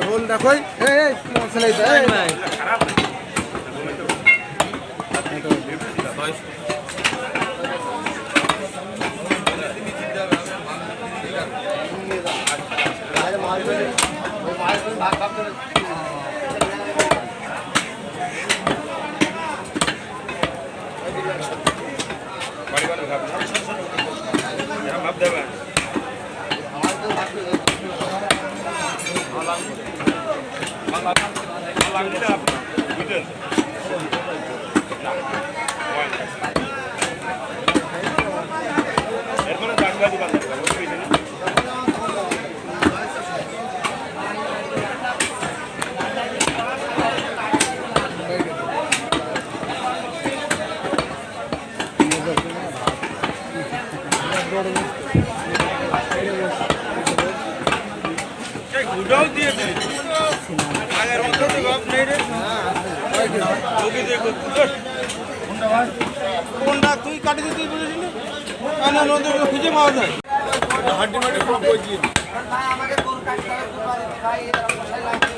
whole দেখো কোনটা তুই কাটি দিতে বলেছিলি না নদী খুঁজে পাওয়া যায় হাড্ডি মাটি সব বইছি আমাকে কোন কাটতে হবে ভাই এরা মশাই লাগে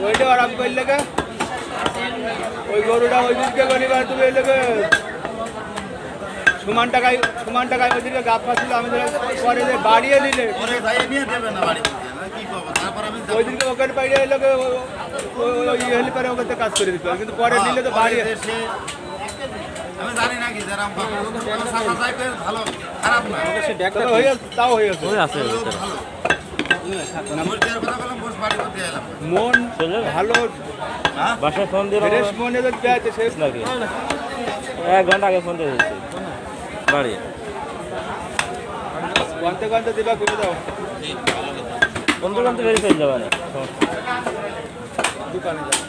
ওইটা আরাম করলে কে ওই গরুটা ওই দিকে গনিবার তুমি এই লোকে সমান টাকায় ওইদিকে গাছ পাচ্ছিল আমি পরে যে বাড়িয়ে নিলে ওইদিকে ওখানে পাইলে লোকে হেল্পারে ওখানে কাজ করে দিত কিন্তু পরে নিলে তো বাড়িয়ে আমি জানি না কি যারা ভালো খারাপ না হয়ে তাও হয়ে গেছে মন ভালো বাসায় ফোন দিয়ে ফ্রেশ মনে তো যাইতে শেষ নাকি 1 ঘন্টা আগে ফোন দিয়ে দিচ্ছি বাড়ি ঘন্টা দিবা করে দাও কোন দোকান থেকে বেরিয়ে যাবে না দোকানে যাও